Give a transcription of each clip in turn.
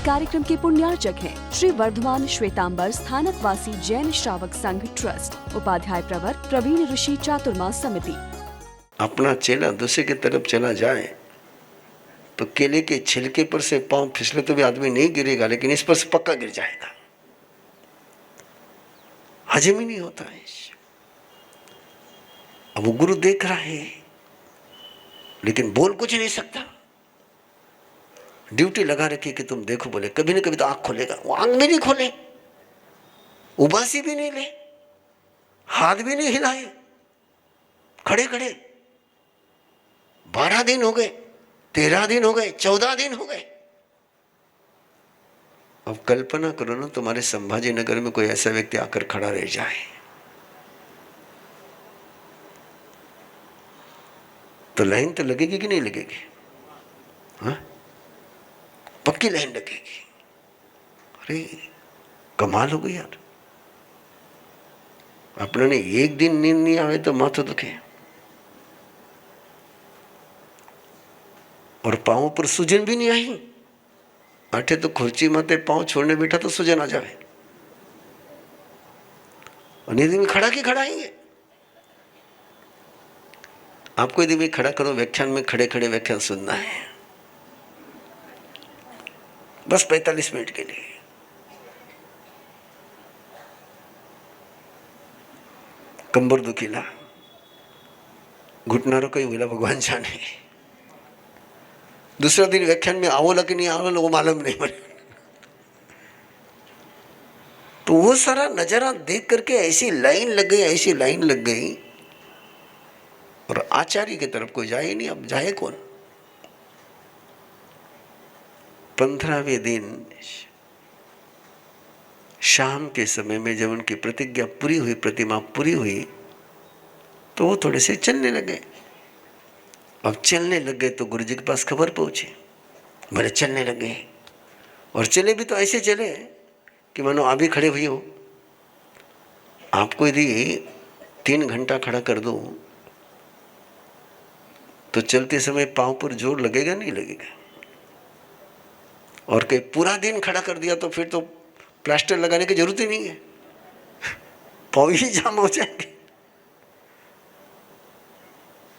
कार्यक्रम के पुण्यार्चक हैं श्री वर्धमान श्वेतांबर स्थानक वासी जैन श्रावक संघ ट्रस्ट, उपाध्याय प्रवर प्रवीण ऋषि चातुर्मास समिति। अपना चेला दूसरे की तरफ चला जाए तो केले के छिलके पर से पांव फिसले तो भी आदमी नहीं गिरेगा, लेकिन इस पर से पक्का गिर जाएगा। हजम ही नहीं होता है। अब वो गुरु देख रहा है लेकिन बोल कुछ नहीं सकता। ड्यूटी लगा रखी कि तुम देखो, बोले कभी ना कभी तो आंख खोलेगा। वो आंख भी नहीं खोले, उबासी भी नहीं ले, हाथ भी नहीं हिलाए, खड़े खड़े 12 दिन हो गए, 13 दिन हो गए, 14 दिन हो गए। अब कल्पना करो ना, तुम्हारे संभाजी नगर में कोई ऐसा व्यक्ति आकर खड़ा रह जाए तो लाइन तो लगेगी कि नहीं लगेगी? हाँ, पक्की लाइन लगेगी। अरे कमाल हो गई यार। अपने ने एक दिन नींद नहीं आवे तो माथा दुखे, और पांव पर सूजन भी नहीं आई। आठे तो खुर्ची माते पांव छोड़ने बैठा तो सूजन आ जाए, और नींद में खड़ा की खड़ा आएंगे। आपको यदि भी खड़ा करो व्याख्यान में, खड़े खड़े व्याख्यान सुनना है बस 45 मिनट के लिए। कंबर दुखीला, घुटना रो कई बोला भगवान जाने। दूसरा दिन व्याख्यान में आओ कि नहीं आओ लोगों मालूम नहीं पड़े। तो वो सारा नजारा देख करके ऐसी लाइन लग गई, ऐसी लाइन लग गई, और आचार्य की तरफ कोई जाए नहीं। अब जाए कौन? 15वें दिन शाम के समय में जब उनकी प्रतिज्ञा पूरी हुई, प्रतिमा पूरी हुई, तो वो थोड़े से चलने लगे। अब चलने लग गए तो गुरु जी के पास खबर पहुंची, बोले चलने लगे। और चले भी तो ऐसे चले कि मानो अभी खड़े हुए हो। आपको यदि 3 घंटा खड़ा कर दो तो चलते समय पांव पर जोर लगेगा नहीं लगेगा? और कहीं पूरा दिन खड़ा कर दिया तो फिर तो प्लास्टर लगाने की जरूरत ही नहीं है, पांव ही जाम हो जाएंगे।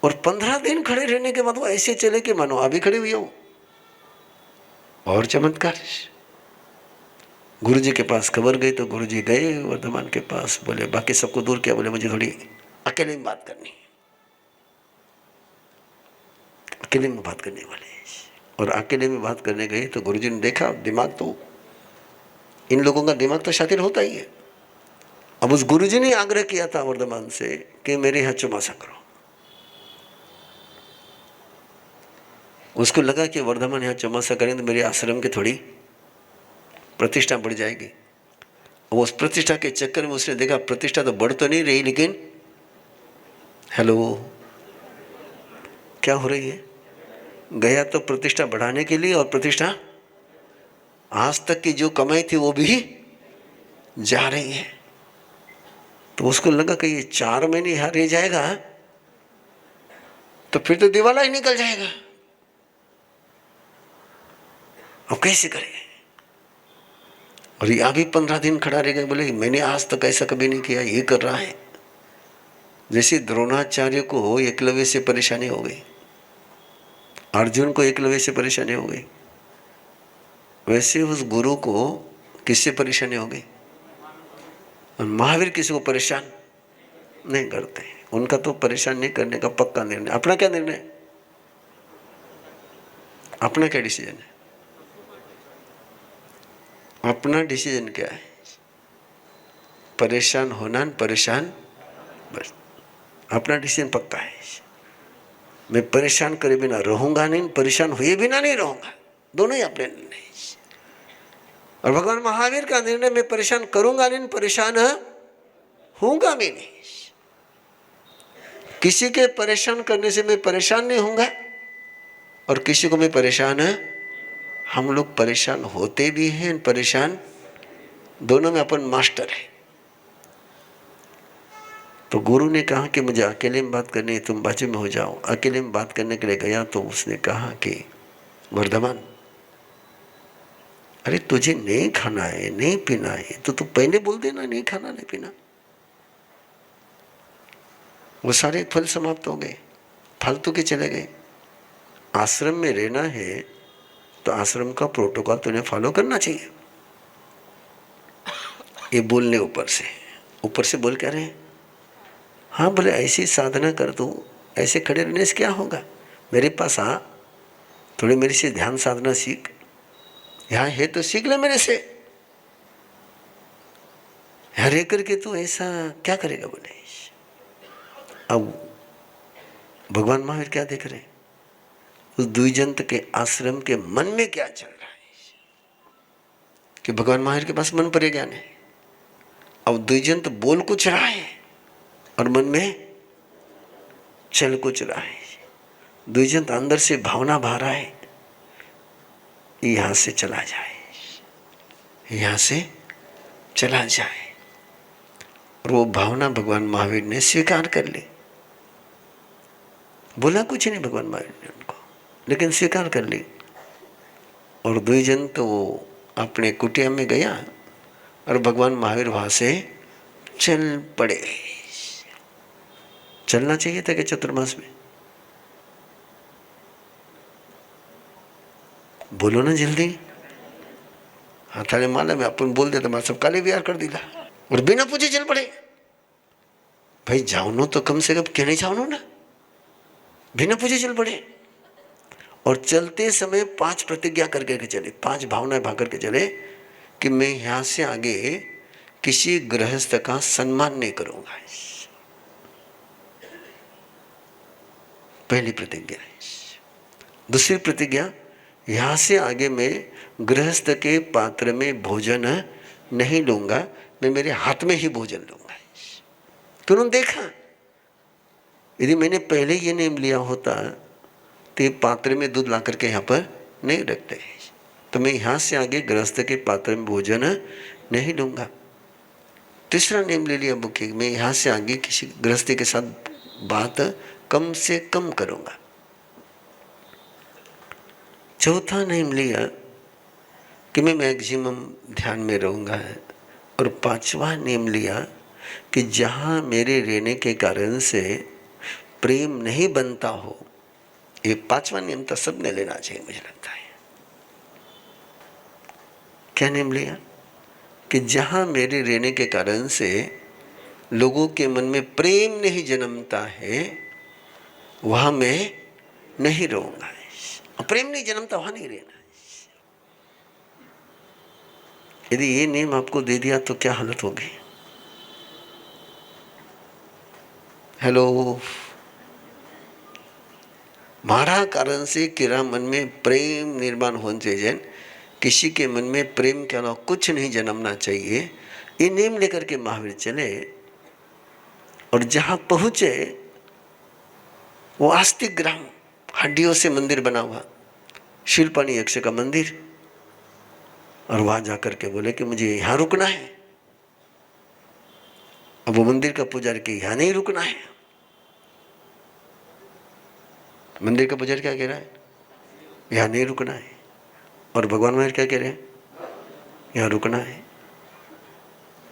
और 15 दिन खड़े रहने के बाद वो ऐसे चले कि मानो अभी खड़े हुए हो। और चमत्कार, गुरु जी के पास खबर गई तो गुरु जी गए वर्धमान के पास, बोले बाकी सबको दूर किया, बोले मुझे थोड़ी अकेले में बात करनी, अकेले में बात करने वाले। और अकेले में बात करने गए तो गुरु जी ने देखा दिमाग, तो इन लोगों का दिमाग तो शातिर होता ही है। अब उस गुरु जी ने आग्रह किया था वर्धमान से कि मेरे यहाँ चुमासा करो। उसको लगा कि वर्धमान यहाँ चौमासा करें तो मेरे आश्रम की थोड़ी प्रतिष्ठा बढ़ जाएगी। वो उस प्रतिष्ठा के चक्कर में उसने देखा प्रतिष्ठा तो बढ़ तो नहीं रही, लेकिन हेलो क्या हो रही है? गया तो प्रतिष्ठा बढ़ाने के लिए, और प्रतिष्ठा आज तक की जो कमाई थी वो भी जा रही है। तो उसको लगा कि ये 4 महीने यहाँ रह जाएगा तो फिर तो दिवाला ही निकल जाएगा। अब कैसे करें? और यहाँ भी 15 दिन खड़ा रह गया। बोले मैंने आज तक ऐसा कभी नहीं किया, ये कर रहा है। जैसे द्रोणाचार्य को एकलव्य से परेशानी हो गई, अर्जुन को एकलव्य से परेशानी हो गई, वैसे उस गुरु को किससे परेशानी हो गई? और महावीर किसी को परेशान नहीं करते, उनका तो परेशान नहीं करने का पक्का निर्णय। अपना क्या निर्णय? अपना क्या डिसीजन है? अपना डिसीजन क्या है? परेशान होना, परेशान, बस अपना डिसीजन पक्का है। मैं परेशान करे बिना रहूंगा नहीं, परेशान हुए बिना नहीं रहूंगा, दोनों ही अपने निर्णय। और भगवान महावीर का निर्णय मैं परेशान करूंगा नहीं, परेशान होऊंगा भी नहीं। किसी के परेशान करने से मैं परेशान नहीं होऊंगा, और किसी को मैं परेशान हम लोग परेशान होते भी हैं, परेशान दोनों में अपन मास्टर है। तो गुरु ने कहा कि मुझे अकेले में बात करनी है, तुम बाजू में हो जाओ। अकेले में बात करने के लिए गया तो उसने कहा कि वर्धमान अरे तुझे नहीं खाना है, नहीं पीना है, तो तू पहले बोल देना नहीं खाना नहीं पीना। वो सारे फल समाप्त हो गए, फालतू के चले गए। आश्रम में रहना है तो आश्रम का प्रोटोकॉल तुम्हें फॉलो करना चाहिए। ये बोलने ऊपर से बोल क्या रहे हैं? हाँ बोले ऐसी साधना कर तू, ऐसे खड़े रहने से क्या होगा, मेरे पास आ, थोड़ी मेरे से ध्यान साधना सीख, यहाँ है तो सीख ले मेरे से। यहाँ रह करके तू ऐसा क्या करेगा? बोले अब भगवान महावीर क्या देख रहे हैं? उस द्विजंत के आश्रम के मन में क्या चल रहा है कि भगवान महावीर के पास मन पर ज्ञान है। अब द्विजंत बोल कुछ रहा है और मन में चल कुछ रहा है। द्विजंत अंदर से भावना भा रहा है, यहां से चला जाए, यहां से चला जाए। और वो भावना भगवान महावीर ने स्वीकार कर ली। बोला कुछ नहीं भगवान महावीर ने उनको, लेकिन स्वीकार कर ली। और द्विजंत वो अपने कुटिया में गया और भगवान महावीर वहां से चल पड़े। चलना चाहिए था कि चतुर्मास में? बोलो ना जल्दी। हाथाने माला में अपन बोल देते मां सब काले विहार कर दिला और बिना पूछे चल पड़े। भाई जाओ तो कम से कम क्यों नहीं जाओ ना, बिना पूछे चल पड़े। और चलते समय 5 प्रतिज्ञा करके चले, 5 भावनाएं भाग करके चले कि मैं यहां से आगे किसी गृहस्थ का सम्मान नहीं करूंगा। पहली प्रतिज्ञा। दूसरी प्रतिज्ञा, यहां से आगे मैं गृहस्थ के पात्र में भोजन नहीं लूंगा, मैं मेरे हाथ में ही भोजन लूंगा। तो उन्होंने देखा यदि मैंने पहले ये नेम लिया होता तो पात्र में दूध ला करके यहाँ पर नहीं रखते, तो मैं यहाँ से आगे गृहस्थ के पात्र में भोजन नहीं लूंगा। तीसरा नेम ले लिया बुक, मैं यहाँ से आगे किसी गृहस्थी के साथ बात कम से कम करूंगा। चौथा नेम लिया कि मैं मैक्सिमम ध्यान में रहूंगा। और 5वां नेम लिया कि जहाँ मेरे रहने के कारण से प्रेम नहीं बनता हो, ये 5वां नियम तो सबने लेना चाहिए मुझे लगता है। क्या नियम लिया? कि जहां मेरे रहने के कारण से लोगों के मन में प्रेम नहीं जन्मता है, वहां मैं नहीं रहूंगा। और प्रेम नहीं जन्मता वहां नहीं रहना। यदि ये नियम आपको दे दिया तो क्या हालत होगी? हेलो, मारा कारण से किरा मन में प्रेम निर्माण होना चाहिए। किसी के मन में प्रेम के अलावा कुछ नहीं जन्मना चाहिए। ये नियम लेकर के महावीर चले और जहां पहुंचे वो आस्तिक ग्राम, हड्डियों से मंदिर बना हुआ शिल्पानी यक्ष का मंदिर। और वहां जाकर के बोले कि मुझे यहां रुकना है। अब वो मंदिर का पुजारी के यहां नहीं रुकना है। मंदिर का पुजारी क्या कह रहा है? यहां नहीं रुकना है। और भगवान महावीर क्या कह रहे हैं? यहां रुकना है।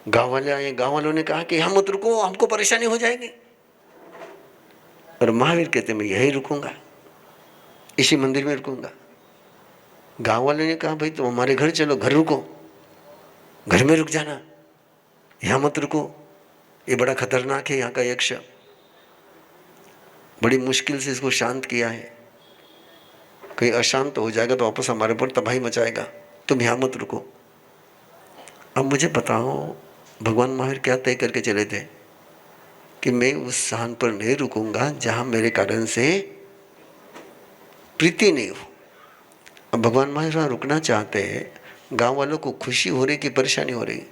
गांव वाले आए, गांव वालों ने कहा कि हम मत रुको, हमको परेशानी हो जाएगी। और महावीर कहते मैं यहीं रुकूंगा, इसी मंदिर में रुकूंगा। गांव वाले ने कहा भाई तुम हमारे घर चलो, घर रुको, घर में रुक जाना, यहां मत रुको, ये बड़ा खतरनाक है यहाँ का यक्ष, बड़ी मुश्किल से इसको शांत किया है, कहीं अशांत हो जाएगा तो वापस हमारे पर तबाही मचाएगा, तुम यहाँ मत रुको। अब मुझे बताओ भगवान महावीर क्या तय करके चले थे कि मैं उस स्थान पर नहीं रुकूंगा जहां मेरे कारण से प्रीति नहीं हो। अब भगवान महावीर वहां रुकना चाहते हैं, गांव वालों को खुशी हो रही कि परेशानी हो रही?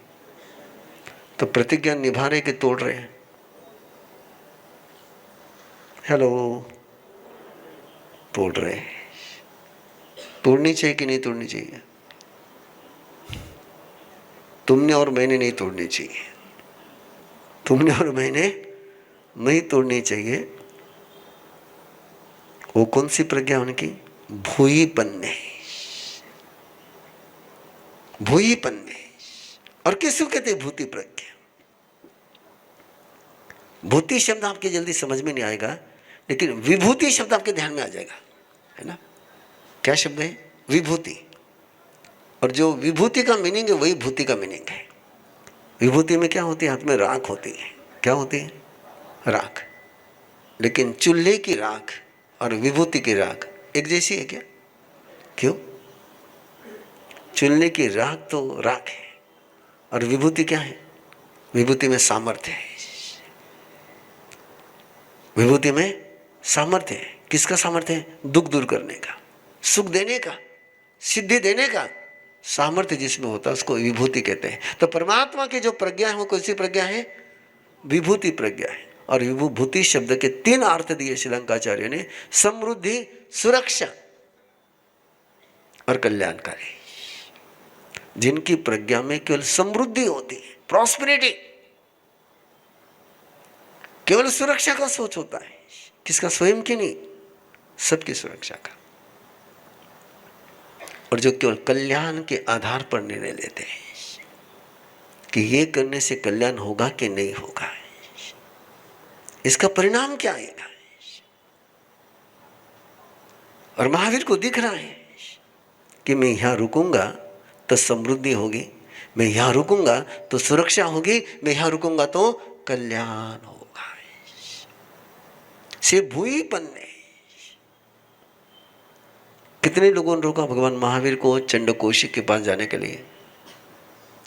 तो प्रतिज्ञा निभा रहे कि तोड़ रहे हैं? हेलो, तोड़ रहे हैं। तोड़नी चाहिए कि नहीं तोड़नी चाहिए? तुमने और मैंने नहीं तोड़नी चाहिए, तुमने और मैंने नहीं तोड़नी चाहिए। वो कौन सी प्रज्ञा उनकी? भूईपन ने। भूईपन में। और किसको कहते हैं भूति प्रज्ञा? भूति शब्द आपके जल्दी समझ में नहीं आएगा, लेकिन विभूति शब्द आपके ध्यान में आ जाएगा, है ना? क्या शब्द है? विभूति। और जो विभूति का मीनिंग है वही भूति का मीनिंग है। विभूति में क्या होती है? हाथ में राख होती है। क्या होती है? राख। लेकिन चूल्हे की राख और विभूति की राख एक जैसी है क्या? क्यों? चूल्हे की राख तो राख है और विभूति क्या है? विभूति में सामर्थ्य है। विभूति में सामर्थ्य है। किसका सामर्थ्य है? दुख दूर करने का, सुख देने का, सिद्धि देने का सामर्थ्य जिसमें होता है उसको विभूति कहते हैं। तो परमात्मा की जो प्रज्ञा है वो कौन सी प्रज्ञा है? विभूति प्रज्ञा है। और विभूति शब्द के 3 अर्थ दिए श्रीलंकाचार्य ने: समृद्धि, सुरक्षा और कल्याणकारी। जिनकी प्रज्ञा में केवल समृद्धि होती है, प्रॉस्पेरिटी, केवल सुरक्षा का सोच होता है। किसका? स्वयं की नहीं, सबकी सुरक्षा का। और जो केवल कल्याण के आधार पर निर्णय लेते हैं कि ये करने से कल्याण होगा कि नहीं होगा, इसका परिणाम क्या आएगा। और महावीर को दिख रहा है कि मैं यहां रुकूंगा तो समृद्धि होगी, मैं यहां रुकूंगा तो सुरक्षा होगी, मैं यहां रुकूंगा तो कल्याण होगा। से भूईपन ने कितने लोगों ने रोका भगवान महावीर को चंडकोशी के पास जाने के लिए?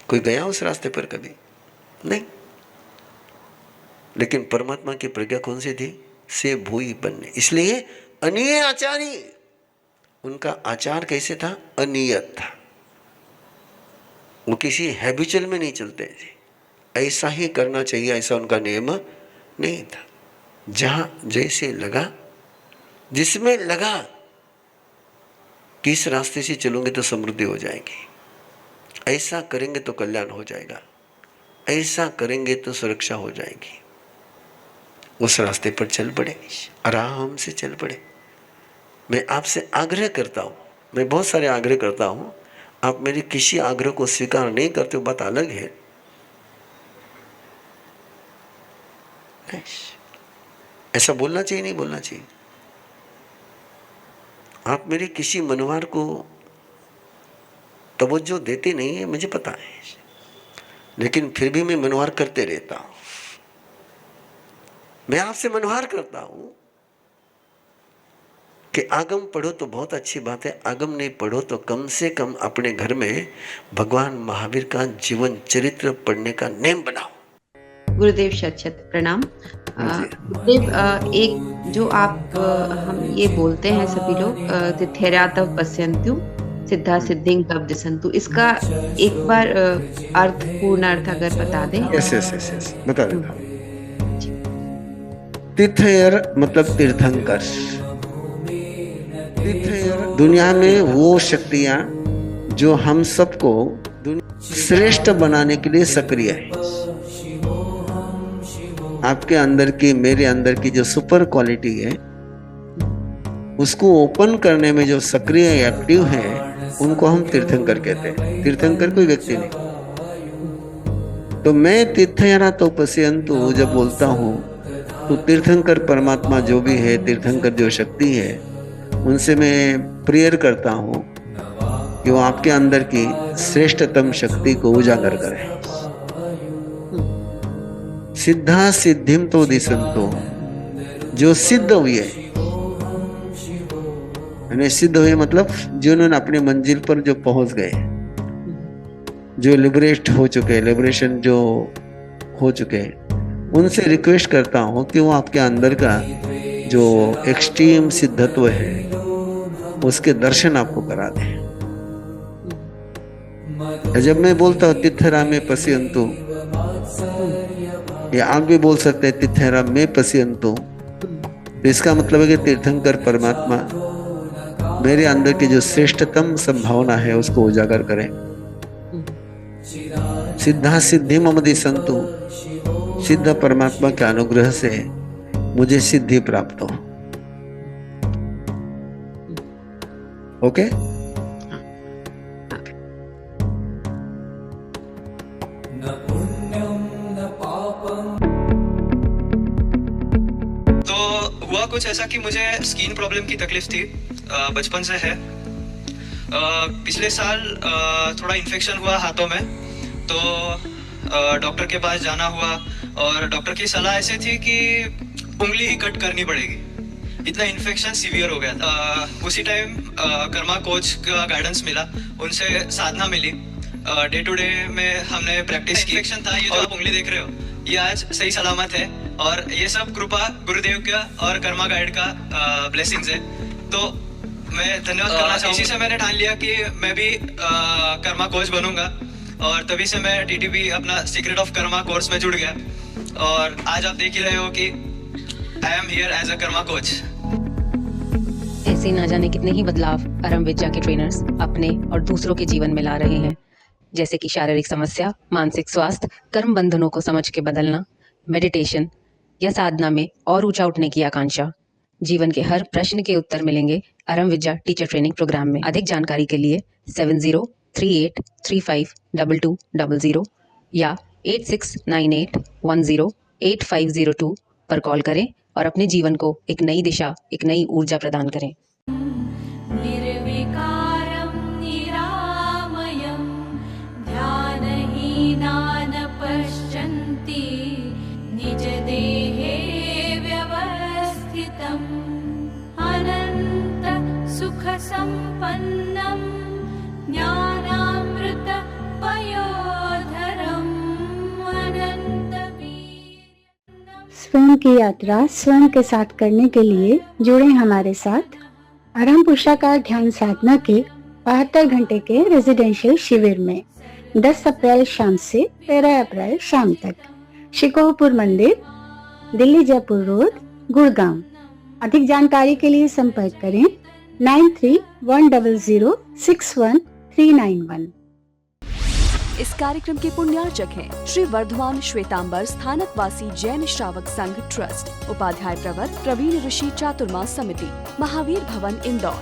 कोई गया उस रास्ते पर कभी? नहीं। लेकिन परमात्मा की प्रज्ञा कौन सी थी? से भूईपन ने। इसलिए अनिय आचार्य, उनका आचार कैसे था? अनियत था। वो किसी हैबिचुअल में नहीं चलते थे, ऐसा ही करना चाहिए ऐसा उनका नियम नहीं था। जहां जैसे लगा, जिसमें लगा किस रास्ते से चलोगे तो समृद्धि हो जाएगी, ऐसा करेंगे तो कल्याण हो जाएगा, ऐसा करेंगे तो सुरक्षा हो जाएगी, उस रास्ते पर चल पड़े, आराम से चल पड़े। मैं आपसे आग्रह करता हूँ, मैं बहुत सारे आग्रह करता हूँ, आप मेरे किसी आग्रह को स्वीकार नहीं करते हो, बात अलग है। ऐसा बोलना चाहिए नहीं बोलना चाहिए? आप मेरे किसी मनोहार को तवज्जो देते नहीं है, मुझे पता है, लेकिन फिर भी मैं मनोहार करते रहता हूं। मैं आपसे मनोहार करता हूं कि आगम पढ़ो तो बहुत अच्छी बात है, आगम नहीं पढ़ो तो कम से कम अपने घर में भगवान महावीर का जीवन चरित्र पढ़ने का नियम बनाओ। गुरुदेव शत प्रणाम। गुरुदेव, एक जो आप हम ये बोलते हैं सभी लोग, तिथेरातव पश्यन्तु सिद्धा सिद्धिं कब्दिसन्तु, इसका एक बार अर्थ, पूर्ण अर्थ अगर बता दें। यस बता देता हूं। तीर्थयर मतलब तीर्थंकर। तीर्थयर दुनिया में वो शक्तियां जो हम सबको श्रेष्ठ बनाने के लिए सक्रिय है। आपके अंदर की, मेरे अंदर की जो सुपर क्वालिटी है, उसको ओपन करने में जो सक्रिय एक्टिव है, उनको हम तीर्थंकर कहते हैं। तीर्थंकर कोई व्यक्ति नहीं। तो मैं तीर्थयारा तो पश्यन्तु जब बोलता हूँ तो तीर्थंकर परमात्मा जो भी है, तीर्थंकर जो शक्ति है, उनसे मैं प्रेयर करता हूँ कि वो आपके अंदर की श्रेष्ठतम शक्ति को उजागर करें। सिद्धा सिद्धिम तो दिसंतो, जो सिद्ध हुई है, सिद्ध हुए मतलब जिन्होंने अपने मंजिल पर जो पहुंच गए, जो लिबरेट हो चुके, लिबरेशन जो हो चुके, उनसे रिक्वेस्ट करता हूं कि वो आपके अंदर का जो एक्सट्रीम सिद्धत्व है उसके दर्शन आपको करा दें। जब मैं बोलता हूँ तिथरा में पश्यन्तु, या आप भी बोल सकते हैं तिथरा में पश्यन्तु, तो इसका मतलब है कि तीर्थंकर परमात्मा मेरे अंदर की जो श्रेष्ठतम संभावना है उसको उजागर करें। सिद्धा सिद्धि मम दिसन्तु, सिद्ध परमात्मा के अनुग्रह से मुझे सिद्धि प्राप्त हो। ओके? कुछ ऐसा कि मुझे स्किन प्रॉब्लम की तकलीफ थी, बचपन से है। पिछले साल थोड़ा इन्फेक्शन हुआ हाथों में, तो डॉक्टर के पास जाना हुआ और डॉक्टर की सलाह ऐसी थी कि उंगली ही कट करनी पड़ेगी, इतना इन्फेक्शन सीवियर हो गया था। उसी टाइम कर्मा कोच का गाइडेंस मिला, उनसे साधना मिली। डे टू डे में हमने प्रैक्टिस की। इन्फेक्शन था, ये जो आप उंगली देख रहे हो ये आज सही सलामत है, और ये सब कृपा गुरुदेव का और कर्मा गाइड का ब्लेसिंग्स है। तो मैं धन्यवाद करना चाहूँगा। इसी से मैंने ठान लिया कि मैं भी कर्मा कोच बनूंगा, और तभी से मैं टीटीपी अपना सीक्रेट ऑफ कर्मा कोर्स में जुड़ गया, और आज आप देख ही रहे हो कि I am here as a karma coach. ऐसे ना जाने कितने ही बदलाव अरम विद्या के ट्रेनर्स अपने और दूसरों के जीवन में ला रहे हैं, जैसे कि शारीरिक समस्या, मानसिक स्वास्थ्य, कर्म बंधनों को समझ के बदलना, मेडिटेशन या साधना में और ऊंचा उठने की आकांक्षा। जीवन के हर प्रश्न के उत्तर मिलेंगे अरम विद्या टीचर ट्रेनिंग प्रोग्राम में। अधिक जानकारी के लिए 7038352200 या 8698108502 पर कॉल करें और अपने जीवन को एक नई दिशा, एक नई ऊर्जा प्रदान करें। निर्विकारं निरामयं ध्यानहीनान् पश्यन्ति निजदेहे व्यवस्थितम् अनन्त सुखसम्पन्नं ज्ञानामृत पयोधरम् अनन्तवीर्यम्। स्वयं की यात्रा स्वयं के साथ करने के लिए जुड़े हमारे साथ अरम पुरुषाकार ध्यान साधना के 72 घंटे के रेजिडेंशियल शिविर में 10 अप्रैल शाम से 13 अप्रैल शाम तक, शिकोहपुर मंदिर, दिल्ली जयपुर रोड, गुड़गांव। अधिक जानकारी के लिए संपर्क करें 9310061391। इस कार्यक्रम के पुण्यार्चक हैं श्री वर्धमान श्वेतांबर स्थानकवासी जैन श्रावक संघ ट्रस्ट, उपाध्याय प्रवर प्रवीण ऋषि चातुर्मास समिति, महावीर भवन, इंदौर।